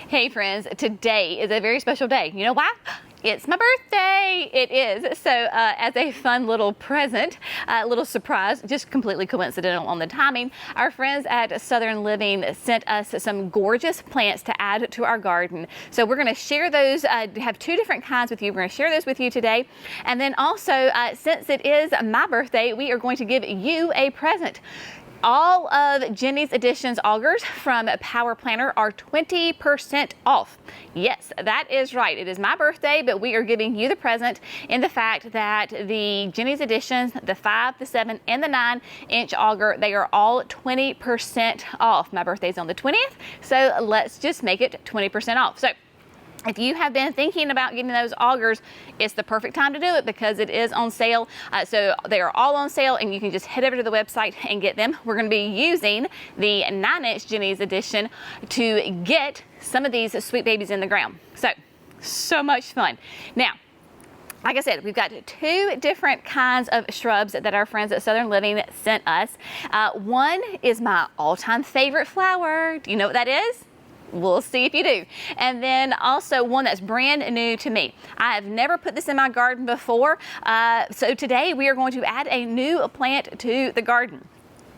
Hey friends, today is a very special day. You know why? It's my birthday. It is. So as a fun little present, little surprise, just completely coincidental on the timing, our friends at Southern Living sent us some gorgeous plants to add to our garden. So we're going to share those, have two different kinds with you. We're going to share those with you today. And then also, since it is my birthday, we are going to give you a present. All of Jenny's Additions augers from Power Planner are 20% off. Yes, that is right. It is my birthday, but we are giving you the present in the fact that the Jenny's Additions, the 5, the 7, and the 9-inch auger, they are all 20% off. My birthday's on the 20th, so let's just make it 20% off. So if you have been thinking about getting those augers, it's the perfect time to do it because it is on sale. So they are all on sale and you can just head over to the website and get them. We're going to be using the 9-inch Jenny's Edition to get some of these sweet babies in the ground. So much fun. Now, like I said, we've got two different kinds of shrubs that our friends at Southern Living sent us. One is my all-time favorite flower. Do you know what that is? We'll see if you do. And then also one that's brand new to me. I have never put this in my garden before. So today we are going to add a new plant to the garden.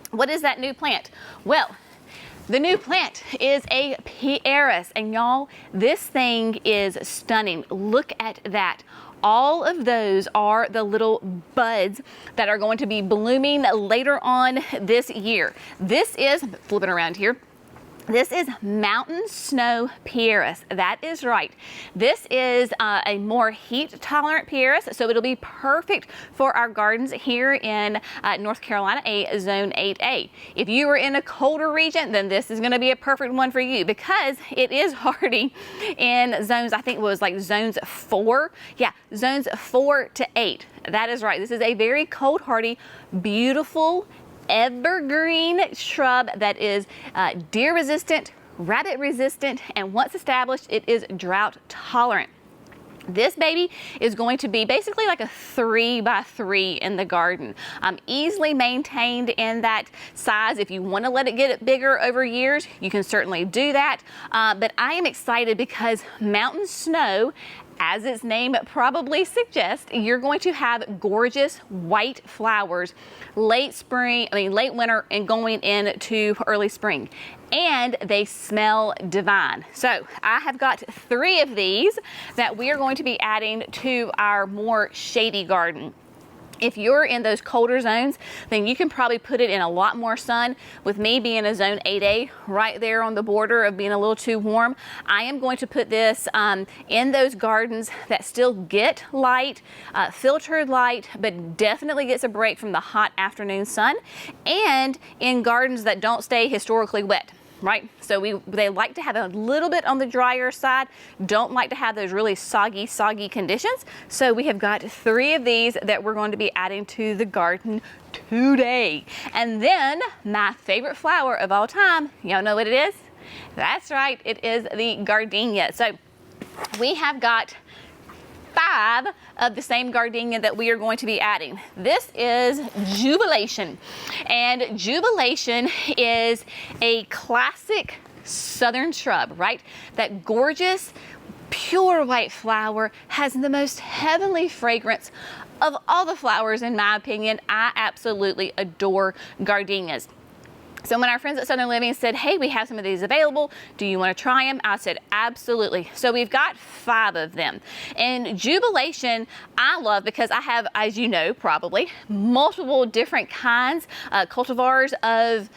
What is that new plant? Well, the new plant is a Pieris, and y'all, this thing is stunning. Look at that. All of those are the little buds that are going to be blooming later on this year. This is, flipping around here, this is Mountain Snow Pieris. That is right. This is a more heat-tolerant Pieris, so it'll be perfect for our gardens here in North Carolina, a Zone 8A. If you are in a colder region, then this is going to be a perfect one for you because it is hardy in zones, I think it was like zones 4. Yeah, zones 4 to 8. That is right. This is a very cold hardy, beautiful, evergreen shrub that is deer resistant, rabbit resistant, and once established, it is drought tolerant. This baby is going to be basically like a 3 by 3 in the garden. Easily maintained in that size. If you want to let it get bigger over years, you can certainly do that. But I am excited because Mountain Snow, as its name probably suggests, you're going to have gorgeous white flowers late winter and going into early spring. And they smell divine. So I have got 3 of these that we are going to be adding to our more shady garden. If you're in those colder zones, then you can probably put it in a lot more sun. With me being a Zone 8A, right there on the border of being a little too warm, I am going to put this in those gardens that still get light, filtered light, but definitely gets a break from the hot afternoon sun, and in gardens that don't stay historically wet. Right? So they like to have a little bit on the drier side, don't like to have those really soggy conditions. So we have got 3 of these that we're going to be adding to the garden today. And then my favorite flower of all time, y'all know what it is? That's right, it is the gardenia. So we have got 5 of the same gardenia that we are going to be adding. This is Jubilation, and Jubilation is a classic southern shrub, right? That gorgeous pure white flower has the most heavenly fragrance of all the flowers, in my opinion. I absolutely adore gardenias. So when our friends at Southern Living said, hey, we have some of these available, do you want to try them? I said, absolutely. So we've got 5 of them. And Jubilation, I love because I have, as you know, probably multiple different kinds, cultivars of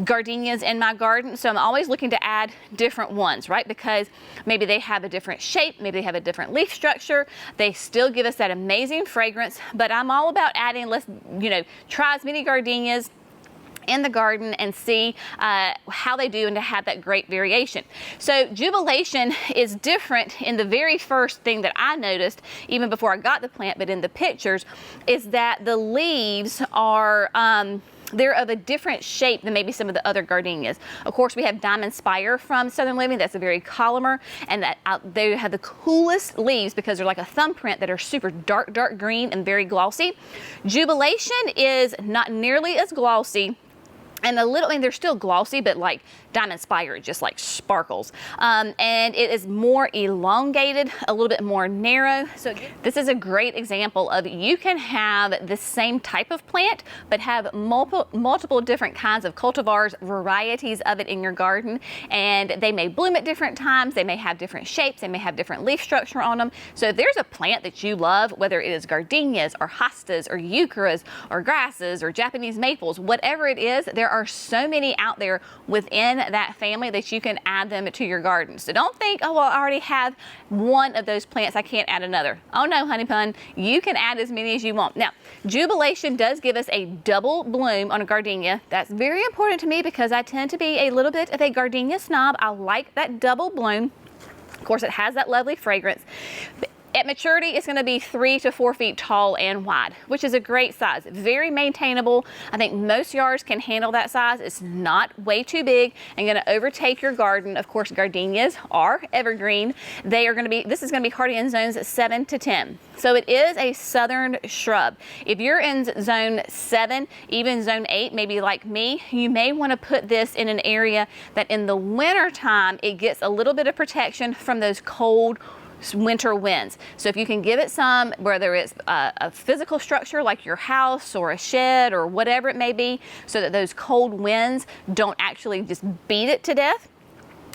gardenias in my garden. So I'm always looking to add different ones, right? Because maybe they have a different shape, maybe they have a different leaf structure. They still give us that amazing fragrance, but I'm all about adding, let's, try as many gardenias in the garden and see how they do and to have that great variation. So Jubilation is different in the very first thing that I noticed, even before I got the plant, but in the pictures, is that the leaves are they're of a different shape than maybe some of the other gardenias. Of course, we have Diamond Spire from Southern Living. That's a very columnar, and that they have the coolest leaves because they're like a thumbprint that are super dark green and very glossy. Jubilation is not nearly as glossy and a little, I mean, they're still glossy, but like diamond spire, just like sparkles. And it is more elongated, a little bit more narrow. So this is a great example of you can have the same type of plant, but have multiple different kinds of cultivars, varieties of it in your garden. And they may bloom at different times. They may have different shapes. They may have different leaf structure on them. So if there's a plant that you love, whether it is gardenias or hostas or eucharis or grasses or Japanese maples, whatever it is, there are so many out there within that family that you can add them to your garden. So don't think, oh, well, I already have one of those plants, I can't add another. Oh no, honey bun, you can add as many as you want. Now, Jubilation does give us a double bloom on a gardenia. That's very important to me because I tend to be a little bit of a gardenia snob. I like that double bloom. Of course, it has that lovely fragrance. At maturity, it's going to be 3 to 4 feet tall and wide, which is a great size. Very maintainable. I think most yards can handle that size. It's not way too big and going to overtake your garden. Of course, gardenias are evergreen. They are going to be, this is going to be hardy in zones 7 to 10. So it is a southern shrub. If you're in zone 7, even zone 8, maybe like me, you may want to put this in an area that in the winter time, it gets a little bit of protection from those cold winter winds. So if you can give it some, whether it's a physical structure like your house or a shed or whatever it may be, so that those cold winds don't actually just beat it to death.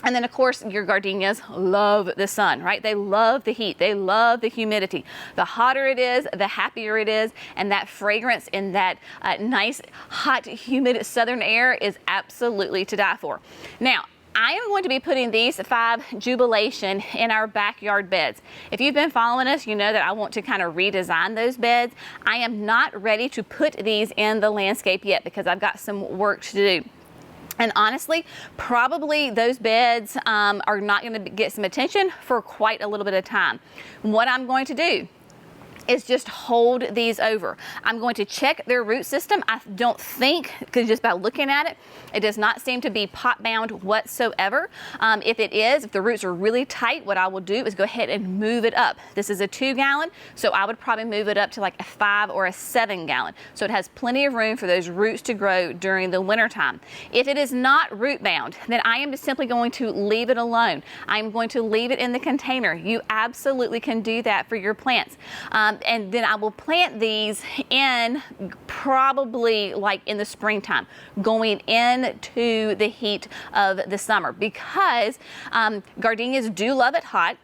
And then of course your gardenias love the sun, right? They love the heat, they love the humidity. The hotter it is, the happier it is, and that fragrance in that nice, hot, humid southern air is absolutely to die for. Now, I am going to be putting these 5 Jubilation in our backyard beds. If you've been following us, you know that I want to kind of redesign those beds. I am not ready to put these in the landscape yet because I've got some work to do. And honestly, probably those beds are not going to get some attention for quite a little bit of time. What I'm going to do is just hold these over. I'm going to check their root system. I don't think, because just by looking at it, it does not seem to be pot bound whatsoever. If it is, if the roots are really tight, what I will do is go ahead and move it up. This is a 2 gallon, so I would probably move it up to like a 5 or a 7 gallon. So it has plenty of room for those roots to grow during the winter time. If it is not root bound, then I am just simply going to leave it alone. I'm going to leave it in the container. You absolutely can do that for your plants. And then I will plant these in probably like in the springtime, going into the heat of the summer, because gardenias do love it hot,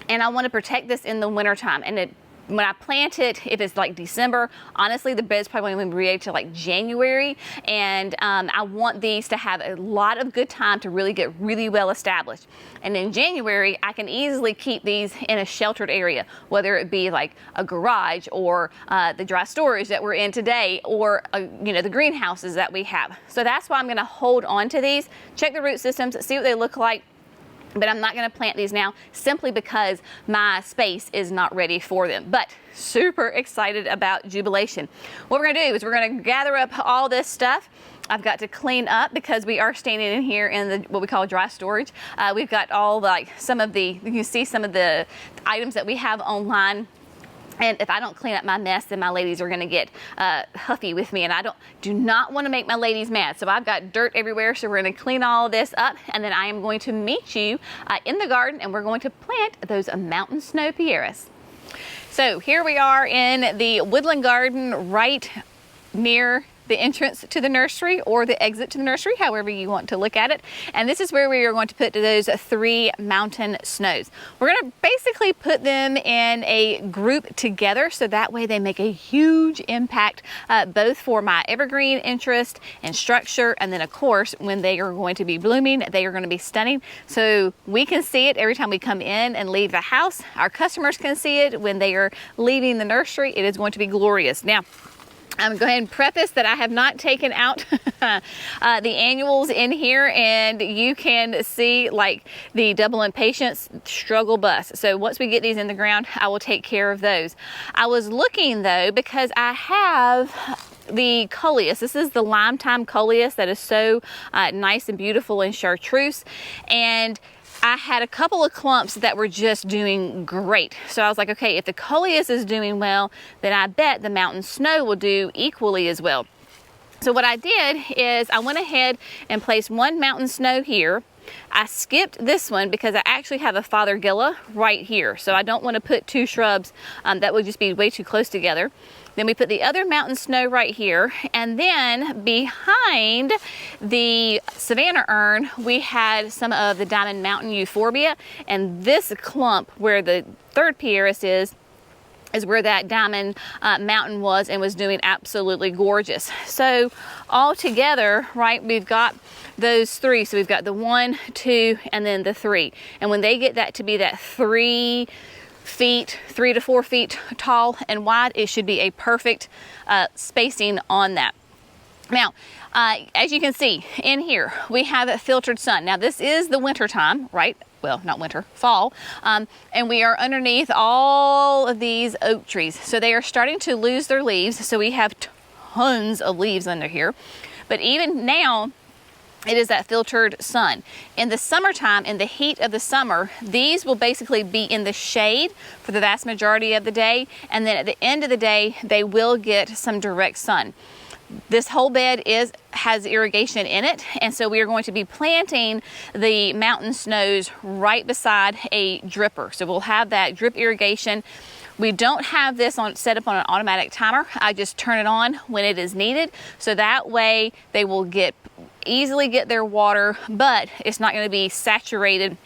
and I want to protect this in the wintertime. And when I plant it, if it's like December, honestly, the bed's probably going to be ready to like January. And I want these to have a lot of good time to really get really well established. And in January, I can easily keep these in a sheltered area, whether it be like a garage or the dry storage that we're in today, or you know, the greenhouses that we have. So that's why I'm going to hold on to these, check the root systems, see what they look like. But I'm not going to plant these now simply because my space is not ready for them. But super excited about Jubilation. What we're going to do is we're going to gather up all this stuff. I've got to clean up because we are standing in here in the what we call dry storage. We've got all like some of the, you can see some of the items that we have online. And if I don't clean up my mess, then my ladies are going to get huffy with me, and I do not want to make my ladies mad. So I've got dirt everywhere, so we're going to clean all this up, and then I am going to meet you in the garden, and we're going to plant those mountain snow Pieris. So here we are in the woodland garden right near the entrance to the nursery or the exit to the nursery, however you want to look at it. And this is where we are going to put those 3 mountain snows. We're going to basically put them in a group together, so that way they make a huge impact both for my evergreen interest and structure, and then of course when they are going to be blooming, they are going to be stunning. So we can see it every time we come in and leave the house. Our customers can see it when they are leaving the nursery. It is going to be glorious. Now, I'm going to go ahead and preface that I have not taken out the annuals in here, and you can see like the double impatiens struggle bus. So once we get these in the ground, I will take care of those. I was looking though, because I have the coleus. This is the lime time coleus that is so nice and beautiful in chartreuse, and I had a couple of clumps that were just doing great. So I was like, okay, if the coleus is doing well, then I bet the mountain snow will do equally as well. So what I did is I went ahead and placed one mountain snow here. I skipped this one because I actually have a Fothergilla right here. So I don't want to put two shrubs that would just be way too close together. Then we put the other mountain snow right here. And then behind the Savannah urn, we had some of the Diamond Mountain Euphorbia. And this clump where the third Pieris is where that Diamond Mountain was and was doing absolutely gorgeous. So all together, right, we've got those three. So we've got the 1, 2, and then the 3. And when they get that to be that 3 to 4 feet tall and wide, it should be a perfect spacing on that. Now, as you can see in here, we have a filtered sun. Now this is the winter time, right? Well, not winter, fall. And we are underneath all of these oak trees. So they are starting to lose their leaves. So we have tons of leaves under here. But even now, it is that filtered sun. In the summertime, in the heat of the summer, these will basically be in the shade for the vast majority of the day. And then at the end of the day, they will get some direct sun. This whole bed has irrigation in it, and so we are going to be planting the mountain snows right beside a dripper. So we'll have that drip irrigation. We don't have this set up on an automatic timer. I just turn it on when it is needed, so that way they will easily get their water, but it's not going to be saturated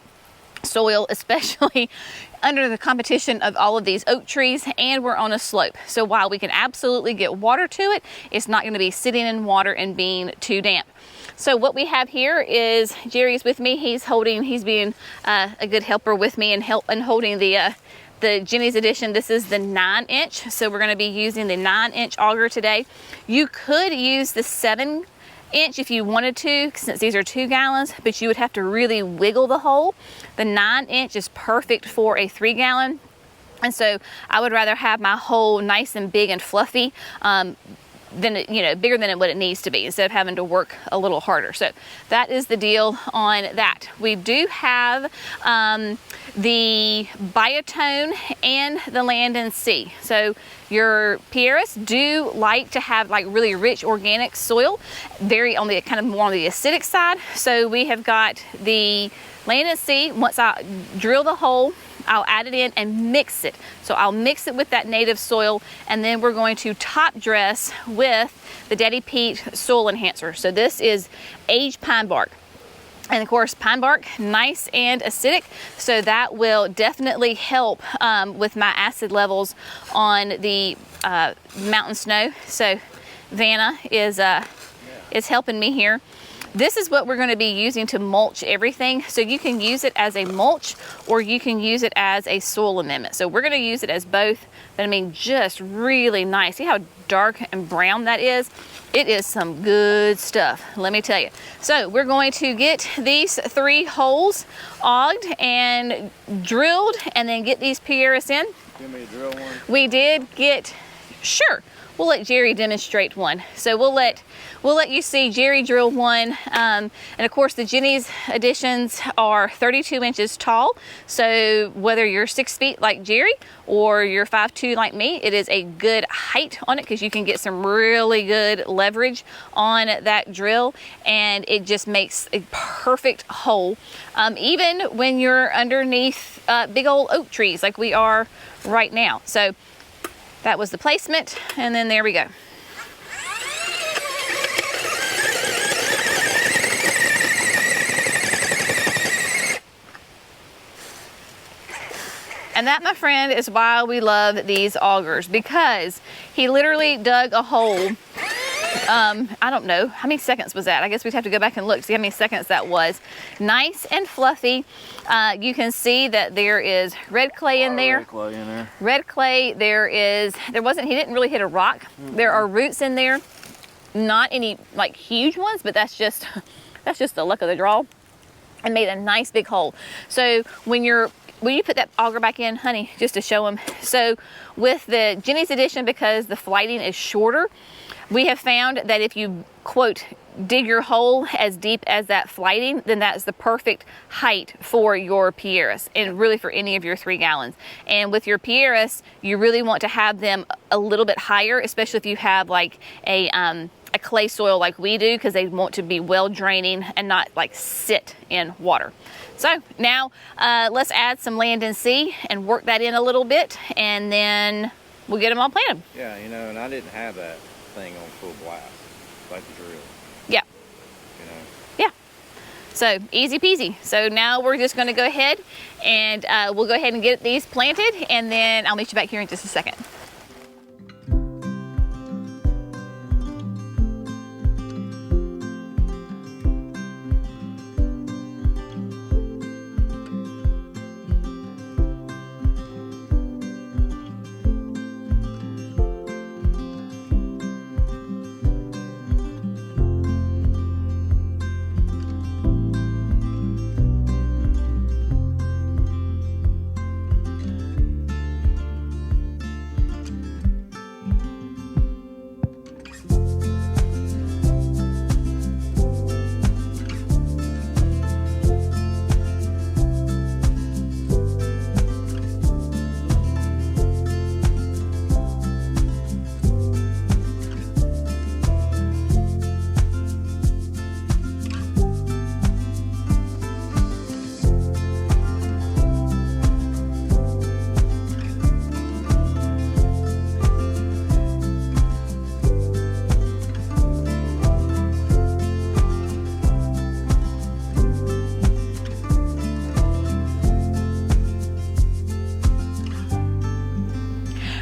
soil, especially under the competition of all of these oak trees, and we're on a slope. So while we can absolutely get water to it, it's not going to be sitting in water and being too damp. So what we have here is Jerry's with me. He's being a good helper with me and holding the Jenny's Edition. This is the 9-inch. So we're going to be using the 9-inch auger today. You could use the 7-inch if you wanted to, since these are 2 gallons, but you would have to really wiggle the hole. The 9-inch is perfect for a 3-gallon. And so I would rather have my hole nice and big and fluffy bigger than what it needs to be, instead of having to work a little harder. So that is the deal on that. We do have the Biotone and the Land and Sea. So your Pieris do like to have like really rich organic soil, on the kind of more on the acidic side. So we have got the Land and Sea. Once I drill the hole, I'll add it in and mix it. So I'll mix it with that native soil, and then we're going to top dress with the Daddy Pete soil enhancer. So this is aged pine bark. And of course, pine bark, nice and acidic, so that will definitely help with my acid levels on the mountain snow. So Vanna is helping me here. This is what we're going to be using to mulch everything. So you can use it as a mulch, or you can use it as a soil amendment. So we're going to use it as both, but I mean, just really nice. See how dark and brown that is? It is some good stuff, let me tell you. So we're going to get these 3 holes auged and drilled, and then get these Pieris in. Give me a drill one. We did get, sure. We'll let Jerry demonstrate one. So we'll let you see Jerry drill one. And of course, the Jenny's Editions are 32 inches tall. So whether you're 6 feet like Jerry or you're 5'2" like me, it is a good height on it, because you can get some really good leverage on that drill, and it just makes a perfect hole. Even when you're underneath big old oak trees like we are right now. So that was the placement, and then there we go. And that, my friend, is why we love these augers, because he literally dug a hole. I don't know, how many seconds was that? I guess we'd have to go back and look, see how many seconds that was. Nice and fluffy. You can see that there is red clay in there. Red clay in there. Red clay, he didn't really hit a rock. There are roots in there. Not any like huge ones, but that's just the luck of the draw. And made a nice big hole. So when you put that auger back in, honey, just to show them. So with the Jenny's Edition, because the flighting is shorter, we have found that if you, quote, dig your hole as deep as that flighting, then that's the perfect height for your Pieris, and really for any of your 3 gallons. And with your Pieris, you really want to have them a little bit higher, especially if you have like a a clay soil like we do, because they want to be well draining and not like sit in water. So now let's add some land and sea and work that in a little bit, and then we'll get them all planted. Yeah, you know, and I didn't have that thing on full blast, like the drill. Yeah. You know. Yeah. So easy peasy. So now we're just going to go ahead and we'll go ahead and get these planted, and then I'll meet you back here in just a second.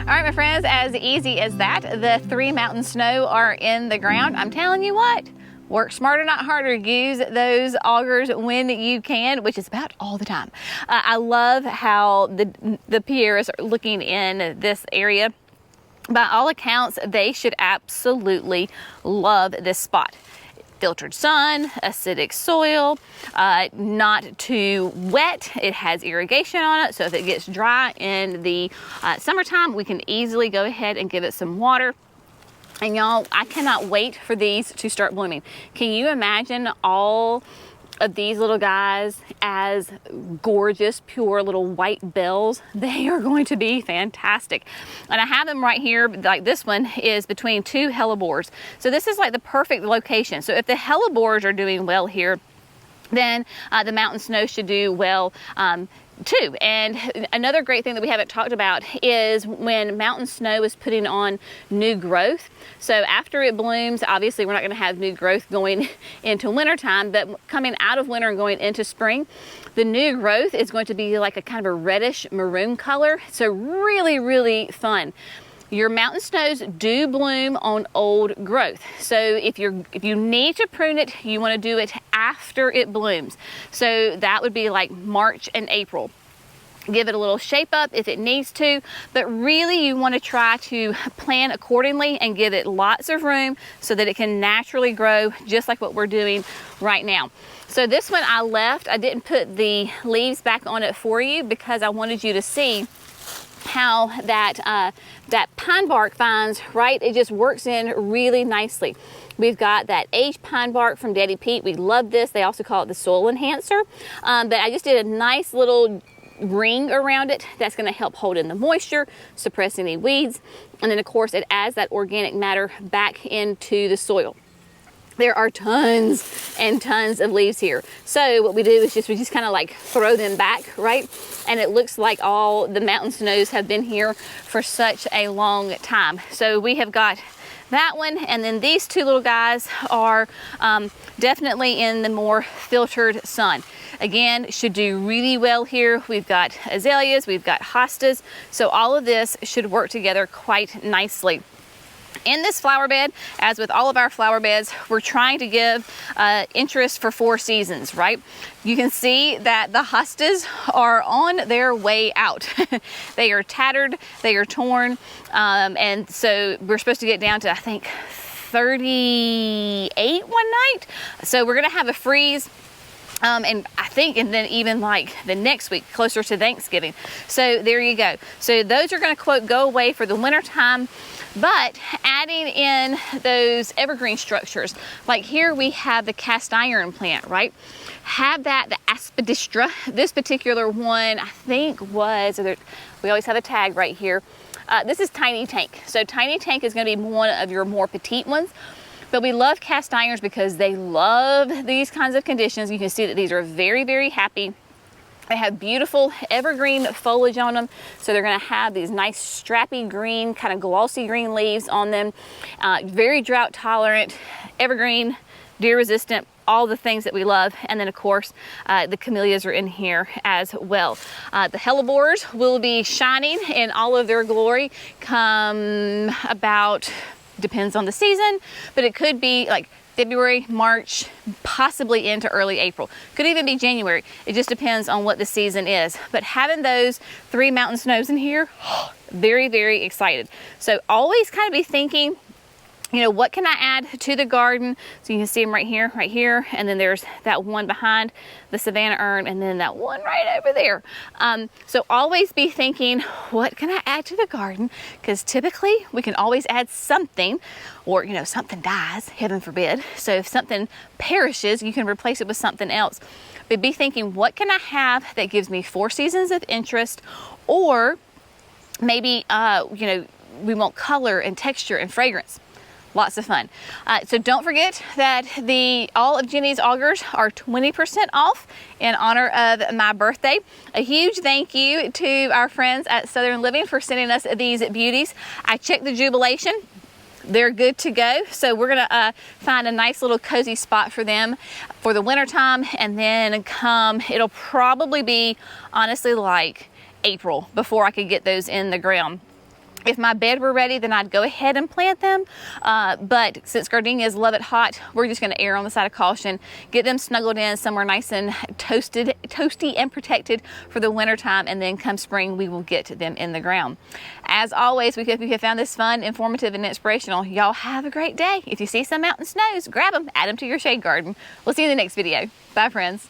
All right, my friends, as easy as that, the 3 mountain snow are in the ground. I'm telling you what, work smarter, not harder. Use those augers when you can, which is about all the time. I love how the Pieris are looking in this area. By all accounts, they should absolutely love this spot. Filtered sun, acidic soil, not too wet. It has irrigation on it, so if it gets dry in the summertime, we can easily go ahead and give it some water. And y'all, I cannot wait for these to start blooming. Can you imagine all of these little guys as gorgeous, pure little white bells? They are going to be fantastic. And I have them right here, like this one is between 2 hellebores. So this is like the perfect location. So if the hellebores are doing well here, then the mountain snow should do well too. And another great thing that we haven't talked about is when mountain snow is putting on new growth. So after it blooms, obviously we're not going to have new growth going into wintertime, but coming out of winter and going into spring, the new growth is going to be like a kind of a reddish maroon color. So really, really fun. Your mountain snows do bloom on old growth. So if you need to prune it, you want to do it after it blooms. So that would be like March and April. Give it a little shape up if it needs to, but really you want to try to plan accordingly and give it lots of room so that it can naturally grow just like what we're doing right now. So this one I left, I didn't put the leaves back on it for you because I wanted you to see how that pine bark vines, right, it just works in really nicely. We've got that aged pine bark from Daddy Pete. We love this. They also call it the soil enhancer. But I just did a nice little ring around it that's going to help hold in the moisture, suppress any weeds, and then of course it adds that organic matter back into the soil. There are tons and tons of leaves here. So what we do is we just kind of like throw them back, right? And it looks like all the mountain snows have been here for such a long time. So we have got that one, and then these 2 little guys are definitely in the more filtered sun. Again, should do really well here. We've got azaleas, we've got hostas, so all of this should work together quite nicely. In this flower bed, as with all of our flower beds, we're trying to give interest for 4 seasons, right? You can see that the hostas are on their way out. They are tattered, they are torn, and so we're supposed to get down to, I think, 38 one night. So we're gonna have a freeze. And I think, and then even like the next week, closer to Thanksgiving. So there you go. So those are going to, quote, go away for the winter time, but adding in those evergreen structures, like here we have the cast iron plant, right? Have that, the aspidistra. This particular one, I think was, we always have a tag right here. This is Tiny Tank. So Tiny Tank is going to be one of your more petite ones. But we love cast irons because they love these kinds of conditions. You can see that these are very, very happy. They have beautiful evergreen foliage on them, so they're going to have these nice strappy green, kind of glossy green leaves on them. Very drought tolerant, evergreen, deer resistant, all the things that we love. And then of course the camellias are in here as well. The hellebores will be shining in all of their glory come about, depends on the season, but it could be like February, March, possibly into early April. Could even be January. It just depends on what the season is. But having those 3 mountain snows in here, very, very excited. So always kind of be thinking, you know, what can I add to the garden? So you can see them right here, and then there's that one behind the Savannah urn, and then that one right over there. So always be thinking, what can I add to the garden? Because typically we can always add something, or you know, something dies, heaven forbid. So if something perishes, you can replace it with something else. But be thinking, what can I have that gives me 4 seasons of interest, or maybe you know, we want color and texture and fragrance. Lots of fun. So don't forget that all of Jenny's augers are 20% off in honor of my birthday. A huge thank you to our friends at Southern Living for sending us these beauties. I checked the Jubilation. They're good to go. So we're gonna find a nice little cozy spot for them for the winter time, and then it'll probably be honestly like April before I could get those in the ground. If my bed were ready, then I'd go ahead and plant them. But since gardenias love it hot, we're just gonna err on the side of caution, get them snuggled in somewhere nice and toasty and protected for the winter time, and then come spring, we will get them in the ground. As always, we hope you have found this fun, informative, and inspirational. Y'all have a great day. If you see some mountain snows, grab them, add them to your shade garden. We'll see you in the next video. Bye, friends.